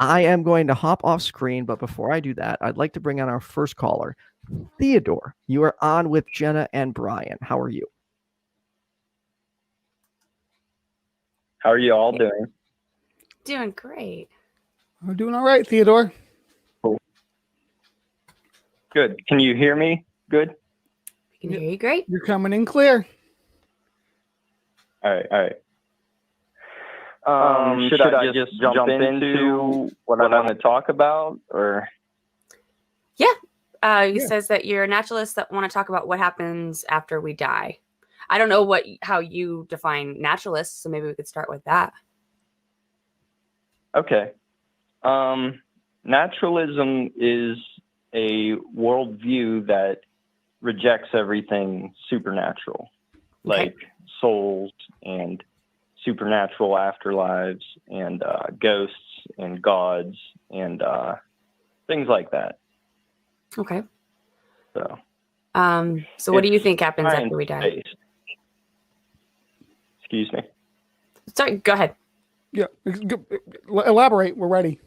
I am going to hop off screen, but before I do that, I'd like to bring on our first caller, Theodore. You are on with Jenna and Brian. How are you? How are you all doing? Doing great. We're doing all right, Theodore. Cool. Good. Can you hear me? Good. We can hear you great. You're coming in clear. All right. Should I just jump into what I want to talk about, or? Yeah. He says that you're naturalists that want to talk about what happens after we die. I don't know how you define naturalists, so maybe we could start with that. Okay. Naturalism is a worldview that rejects everything supernatural, like souls and supernatural afterlives and ghosts and gods and things like that. Okay. So what do you think happens after we die? Based. Excuse me. Sorry, go ahead. Yeah, elaborate. We're ready.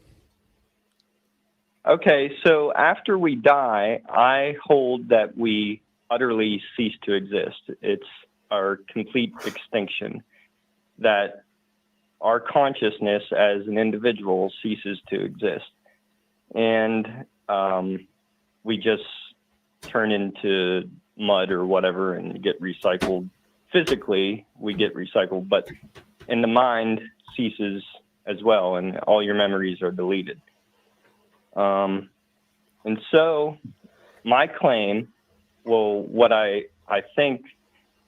Okay, so after we die, I hold that we utterly cease to exist. It's our complete extinction, that our consciousness as an individual ceases to exist. And we just turn into mud or whatever and get recycled. Physically, we get recycled, but in the mind ceases as well, and all your memories are deleted. And so my claim, what I think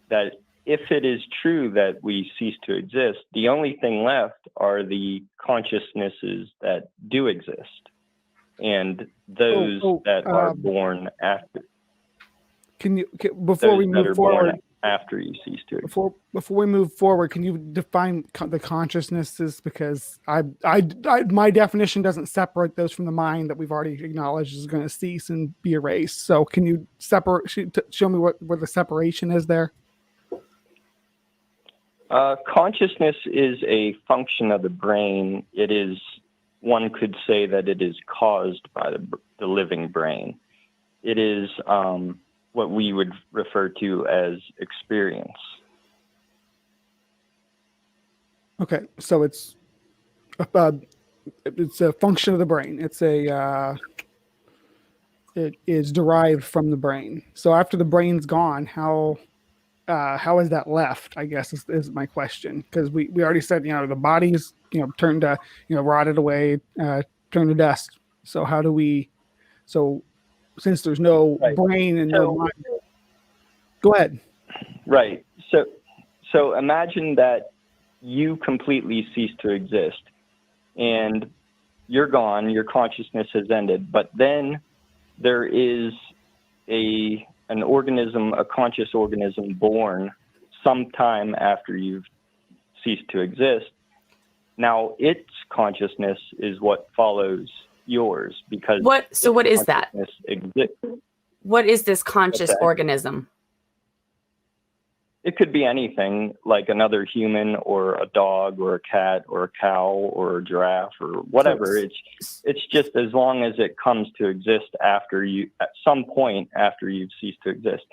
that if it is true that we cease to exist, the only thing left are the consciousnesses that do exist and those that are born after. Before we move forward, after you cease to exist. Before we move forward, can you define the consciousnesses? Because my definition doesn't separate those from the mind that we've already acknowledged is going to cease and be erased. So can you show me where the separation is there? Consciousness is a function of the brain. It is, one could say that it is caused by the living brain. It is what we would refer to as experience. Okay, so it's a function of the brain. It is derived from the brain. So after the brain's gone, how is that left? I guess is my question, because we already said the body's turned to rotted away, turned to dust. So how do we? So since there's no brain and no mind, go ahead. Right. So imagine that you completely cease to exist, and you're gone. Your consciousness has ended, but then there is an organism, a conscious organism, born sometime after you've ceased to exist. Now, its consciousness is what follows yours, because what is that? Exists. What is this conscious organism? It could be anything, like another human or a dog or a cat or a cow or a giraffe or whatever. It's just as long as it comes to exist at some point after you've ceased to exist.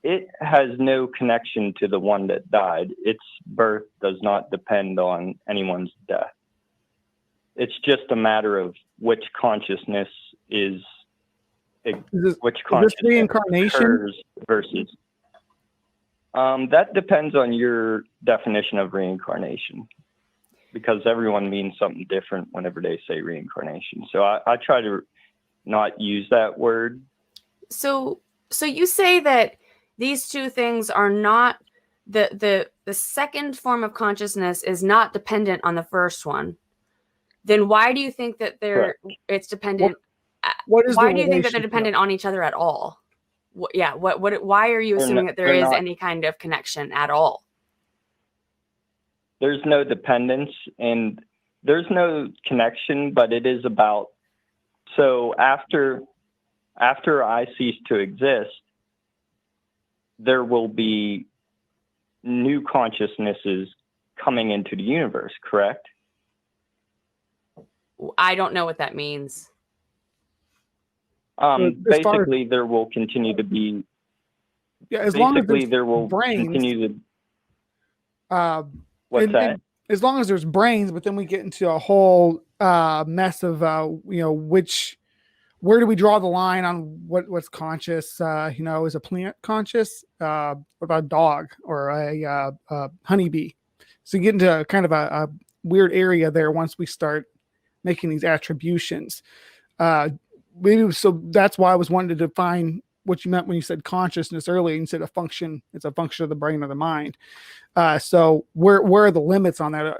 It has no connection to the one that died. Its birth does not depend on anyone's death. It's just a matter of which consciousness which consciousness reincarnation occurs versus. That depends on your definition of reincarnation, because everyone means something different whenever they say reincarnation. So I try to not use that word. So you say that these two things are not the second form of consciousness is not dependent on the first one. Then why do you think that it's dependent? Why do you think that they're dependent on each other at all? Why are you assuming that there is any kind of connection at all? There's no dependence and there's no connection, but it is about, so after I cease to exist, there will be new consciousnesses coming into the universe, correct? I don't know what that means. As far as- Basically, there will continue to be. Yeah, as long as Basically, there's there will brains, continue to. and What's that? as long as there's brains, but then we get into a whole mess of where do we draw the line on what's conscious? Is a plant conscious? What about a dog or a honeybee? So you get into kind of a weird area there once we start making these attributions. So that's why I was wanting to define what you meant when you said consciousness earlier. You said it's a function of the brain or the mind. So where are the limits on that?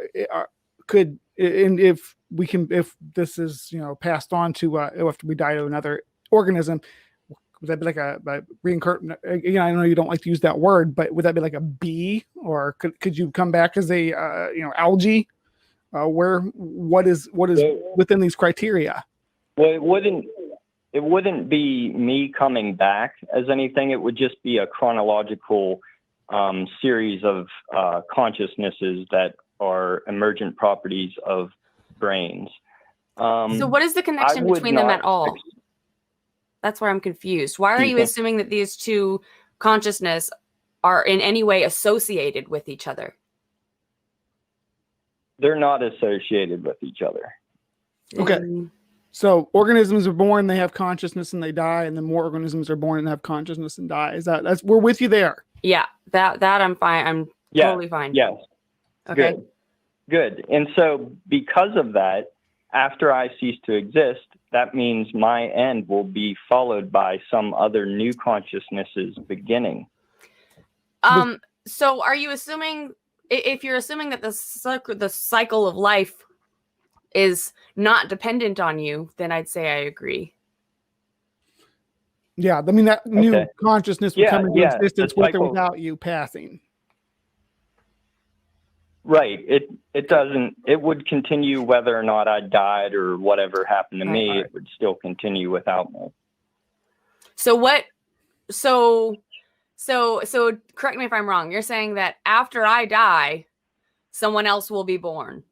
If this is passed on to after we die to another organism, would that be like a reincarnate? Again, I know you don't like to use that word, but would that be like a bee, or could you come back as a algae? What is within these criteria? Well, it wouldn't be me coming back as anything. It would just be a chronological series of consciousnesses that are emergent properties of brains. So what is the connection between them at all? That's where I'm confused. Why are you assuming that these two consciousness are in any way associated with each other? They're not associated with each other. Okay. So organisms are born, they have consciousness and they die, and then more organisms are born and have consciousness and die. We're with you there. Yeah, that I'm fine. I'm totally fine. Yes. Okay. Good. And so because of that, after I cease to exist, that means my end will be followed by some other new consciousness's beginning. So are you assuming, if you're assuming that the cycle of life is not dependent on you, then I'd say I agree. Yeah, I mean that new consciousness would come into existence with or without you passing. Right. It would continue whether or not I died or whatever happened to me. It would still continue without me. So correct me if I'm wrong. You're saying that after I die, someone else will be born.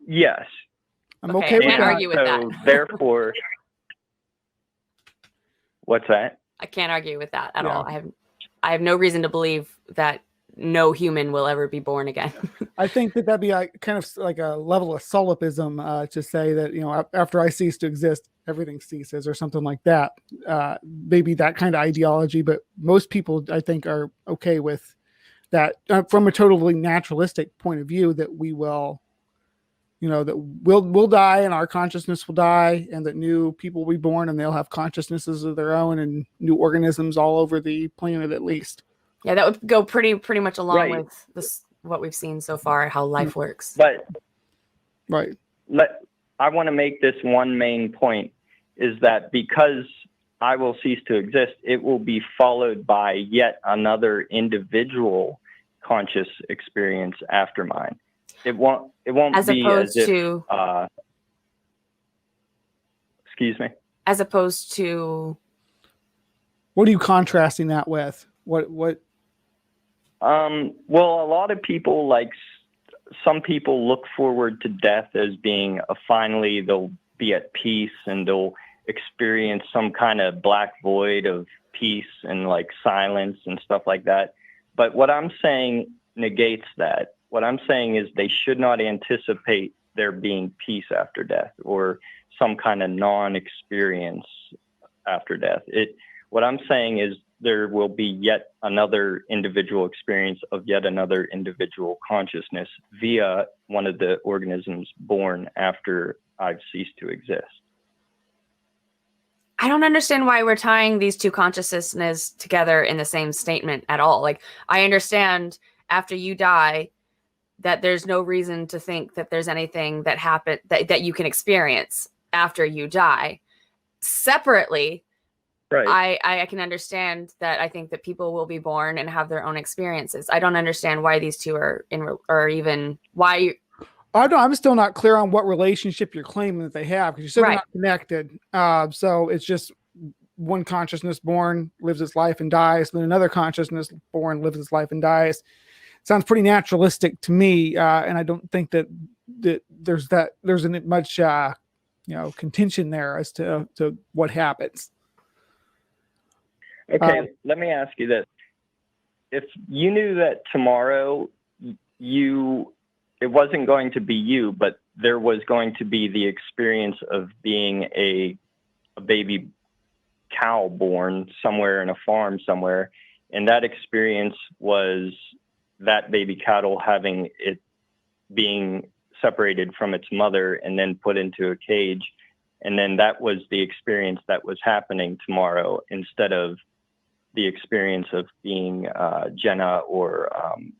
Yes. I'm okay with that. I can't argue with that. Therefore, what's that? I can't argue with that at all. I have no reason to believe that no human will ever be born again. I think that'd be kind of like a level of solipsism to say that, after I cease to exist, everything ceases or something like that. Maybe that kind of ideology, but most people, I think, are okay with that from a totally naturalistic point of view, that we will, that we'll die and our consciousness will die, and that new people will be born and they'll have consciousnesses of their own and new organisms all over the planet at least. Yeah, that would go pretty much along with this, what we've seen so far, how life works. But I want to make this one main point, is that because I will cease to exist, it will be followed by yet another individual conscious experience after mine. It won't as be opposed as if, to excuse me. As opposed to, what are you contrasting that with? What? Well, a lot of people, some people look forward to death as being finally they'll be at peace and they'll experience some kind of black void of peace and silence and stuff like that. But what I'm saying negates that. What I'm saying is they should not anticipate there being peace after death or some kind of non-experience after death. What I'm saying is there will be yet another individual experience of yet another individual consciousness via one of the organisms born after I've ceased to exist. I don't understand why we're tying these two consciousnesses together in the same statement at all. I understand after you die that there's no reason to think that there's anything that happened that you can experience after you die. Separately, right. I can understand that. I think that people will be born and have their own experiences. I don't understand why these two are or even why. I'm still not clear on what relationship you're claiming that they have, because you said they're not connected. So it's just one consciousness born, lives its life and dies. Then another consciousness born, lives its life and dies. Sounds pretty naturalistic to me. And I don't think that there's an much contention there as to what happens. Okay, let me ask you this. If you knew that tomorrow it wasn't going to be you, but there was going to be the experience of being a baby cow born somewhere in a farm somewhere, and that experience was that baby cattle having it being separated from its mother and then put into a cage, and then that was the experience that was happening tomorrow instead of the experience of being Jenna or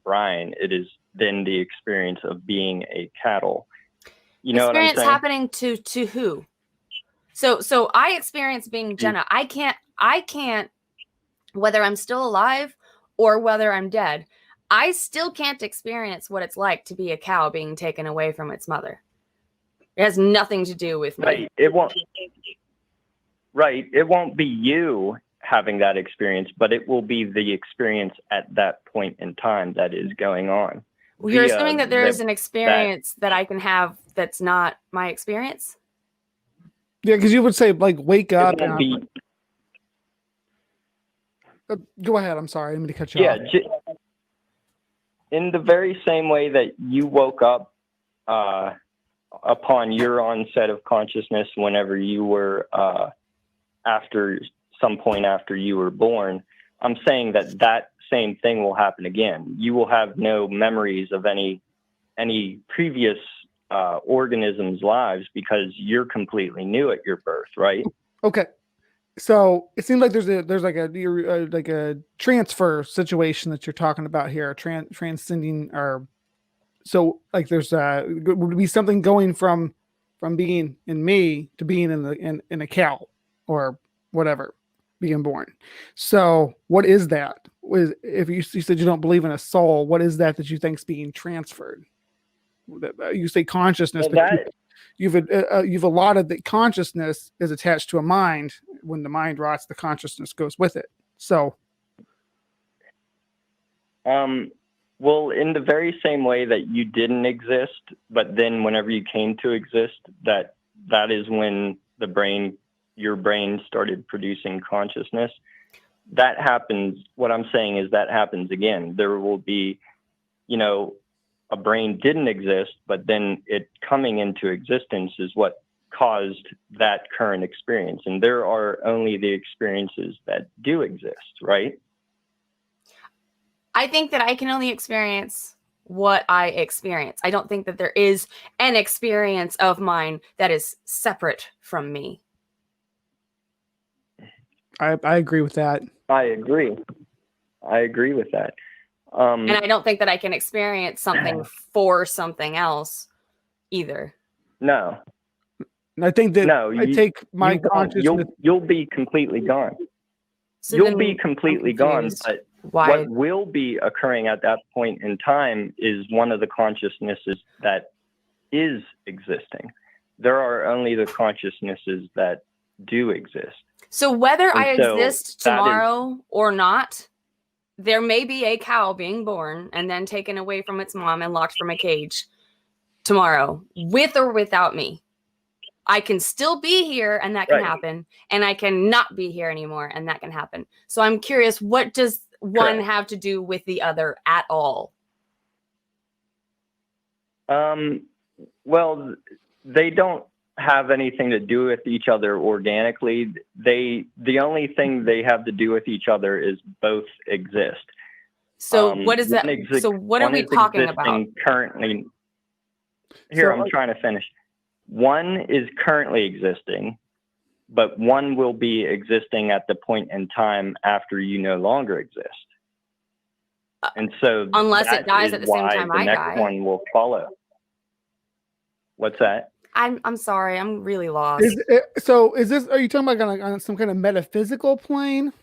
Brian. It is then the experience of being a cattle. You know what I'm saying? Happening to who? So I experience being Jenna. I can't, whether I'm still alive or whether I'm dead, I still can't experience what it's like to be a cow being taken away from its mother. It has nothing to do with me. Right. It won't. Right. It won't be you having that experience, but it will be the experience at that point in time that is going on. Well, you're assuming that there is an experience that I can have that's not my experience? Yeah, because you would say, like, wake up. Go ahead. I'm sorry. I'm going to cut you off. Yeah. In the very same way that you woke up upon your onset of consciousness whenever you were after some point after you were born, I'm saying that same thing will happen again. You will have no memories of any previous organisms' lives because you're completely new at your birth, right? Okay. So it seems like there's like a transfer situation that you're talking about here, transcending, or so like there's would be something going from being in me to being in a cow or whatever, being born. So what is that? If you said you don't believe in a soul, what is that you think is being transferred? You say consciousness, well, but you've allotted that consciousness is attached to a mind. When the mind rots, the consciousness goes with it. So, well, in the very same way that you didn't exist, but then whenever you came to exist, that is when your brain started producing consciousness. That happens. What I'm saying is that happens again. There will be, a brain didn't exist, but then it coming into existence is what caused that current experience. And there are only the experiences that do exist, right? I think that I can only experience what I experience. I don't think that there is an experience of mine that is separate from me. I agree with that. I agree with that. And I don't think that I can experience something for something else either. No. I think that I take my consciousness. You'll be completely gone. So you'll be completely gone, but why? What will be occurring at that point in time is one of the consciousnesses that is existing. There are only the consciousnesses that do exist. So whether I exist tomorrow or not, there may be a cow being born and then taken away from its mom and locked from a cage tomorrow, with or without me. I can still be here and that can happen, and I can not be here anymore and that can happen. So I'm curious, what does one have to do with the other at all? Well, they don't have anything to do with each other organically. The only thing they have to do with each other is both exist. So what is that? So what are we talking about? Currently, here, I'm trying to finish. One is currently existing, but one will be existing at the point in time after you no longer exist. And so unless it dies at the same time I die, the next one will follow. What's that? I'm sorry, I'm really lost. Are you talking about on some kind of metaphysical plane?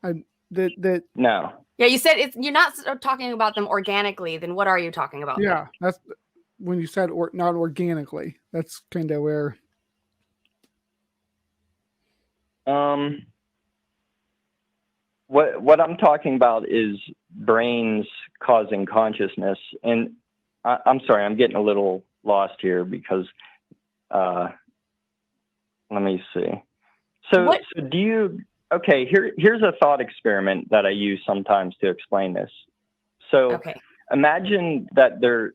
No. Yeah, you said you're not talking about them organically. Then what are you talking about? Yeah, that's when you said not organically. That's kind of where. What I'm talking about is brains causing consciousness, and I'm sorry, I'm getting a little lost here because let me see. So do you? Okay, here's a thought experiment that I use sometimes to explain this. So Okay. imagine that there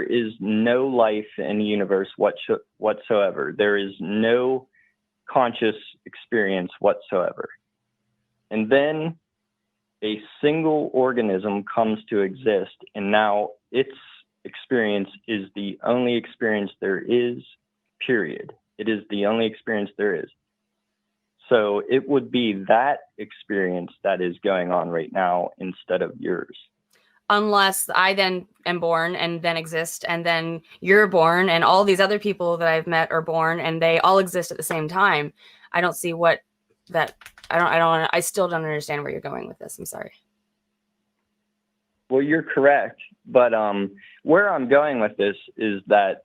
is no life in the universe whatsoever. There is no conscious experience whatsoever. And then a single organism comes to exist, and now its experience is the only experience there is, period. It is the only experience there is. So it would be that experience that is going on right now instead of yours. Unless I then am born and then exist, and then you're born, and all these other people that I've met are born, and they all exist at the same time. I don't see what that. I still don't understand where you're going with this. I'm sorry. Well, you're correct, but where I'm going with this is that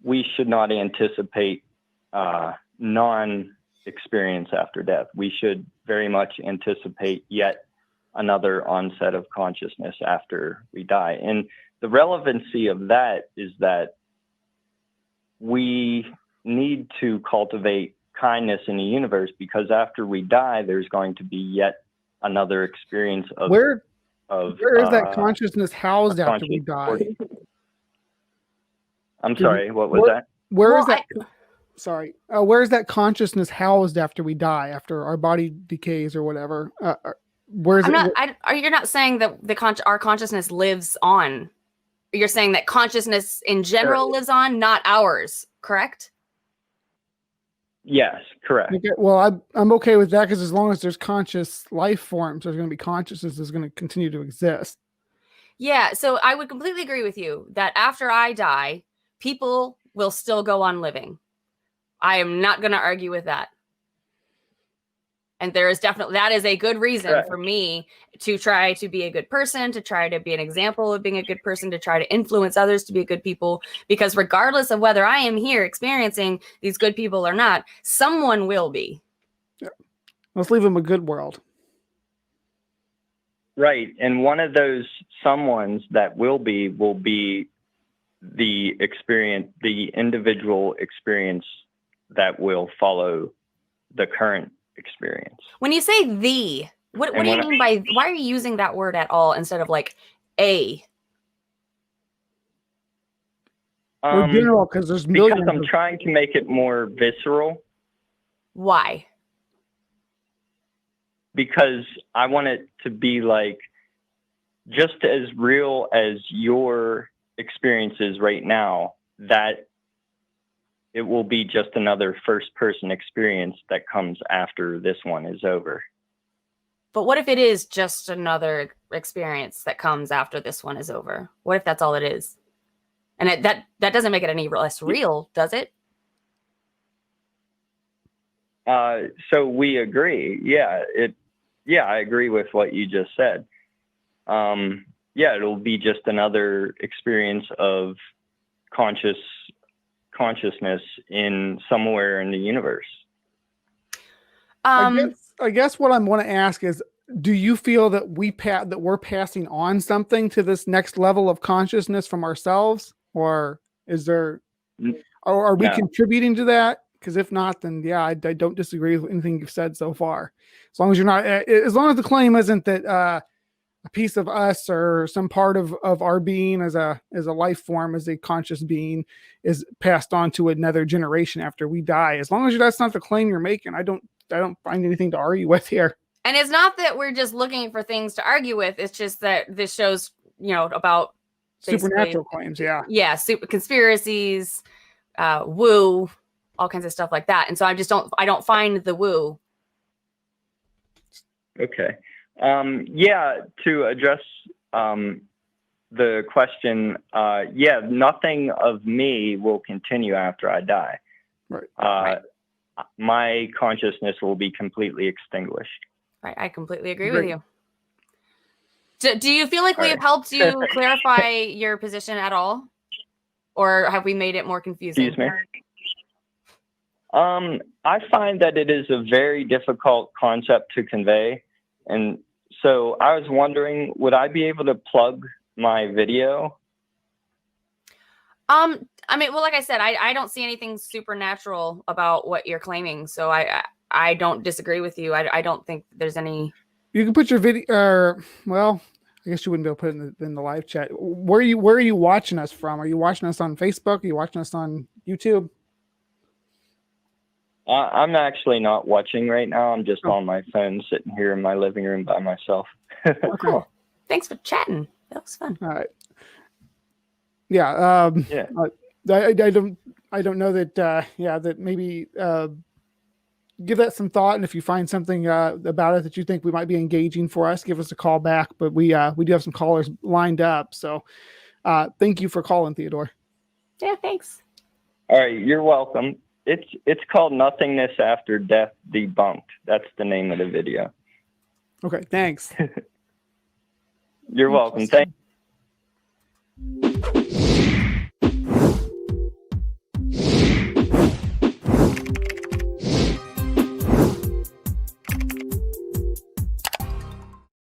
we should not anticipate non-experience after death. We should very much anticipate yet another onset of consciousness after we die. And the relevancy of that is that we need to cultivate kindness in the universe, because after we die, there's going to be yet another experience of where is that consciousness housed after we die? I'm sorry, what was that? Where is that? Sorry, where is that consciousness housed after we die, after our body decays or whatever? Where is it? You're not saying that our consciousness lives on. You're saying that consciousness in general lives on, not ours, correct? Yes, correct. Okay, well, I'm okay with that, because as long as there's conscious life forms, there's going to be consciousness that's going to continue to exist. Yeah, so I would completely agree with you that after I die, people will still go on living. I am not going to argue with that. And there is definitely, that is a good reason for me to try to be a good person, to try to be an example of being a good person, to try to influence others to be good people. Because regardless of whether I am here experiencing these good people or not, someone will be. Yeah. Let's leave them a good world. Right. And one of those someones that will be the experience, the individual experience that will follow the current experience. When you say what do you mean by, why are you using that word at all instead of like a? Or general, because there's millions. Because I'm trying to make it more visceral. Why? Because I want it to be like just as real as your experience is right now, that it will be just another first-person experience that comes after this one is over. But what if it is just another experience that comes after this one is over? What if that's all it is? And that doesn't make it any less real, does it? So we agree. Yeah, I agree with what you just said. Yeah, it'll be just another experience of consciousness in somewhere in the universe. I guess what I want to ask is, do you feel that we're passing on something to this next level of consciousness from ourselves, or are we contributing to that? Because if not, then yeah, I don't disagree with anything you've said so far. As long as you're not, as long as the claim isn't that a piece of us or some part of our being as a life form, as a conscious being, is passed on to another generation after we die. As long as that's not the claim you're making, I don't find anything to argue with here. And it's not that we're just looking for things to argue with. It's just that this show's, about supernatural claims. Yeah. Yeah. Conspiracies, woo, all kinds of stuff like that. And so I don't find the woo. Okay. To address the question, nothing of me will continue after I die. Right. My consciousness will be completely extinguished. Right. I completely agree with you. Do you feel like we have helped you clarify your position at all? Or have we made it more confusing? Excuse me? I find that it is a very difficult concept to convey. And so I was wondering, would I be able to plug my video? I mean, well, like I said, I don't see anything supernatural about what you're claiming, so I don't disagree with you. I don't think there's any. You can put your video, or well, I guess you wouldn't be able to put it in the live chat. Where are you watching us from? Are you watching us on Facebook? Are you watching us on YouTube? I'm actually not watching right now. I'm just on my phone, sitting here in my living room by myself. Oh, cool. Thanks for chatting. That was fun. All right. Yeah. Yeah. I don't know that. That maybe give that some thought, and if you find something about it that you think we might be engaging for us, give us a call back. But we do have some callers lined up. So thank you for calling, Theodore. Yeah. Thanks. All right, you're welcome. It's called Nothingness After Death Debunked. That's the name of the video. Okay. Thanks. You're welcome. Thank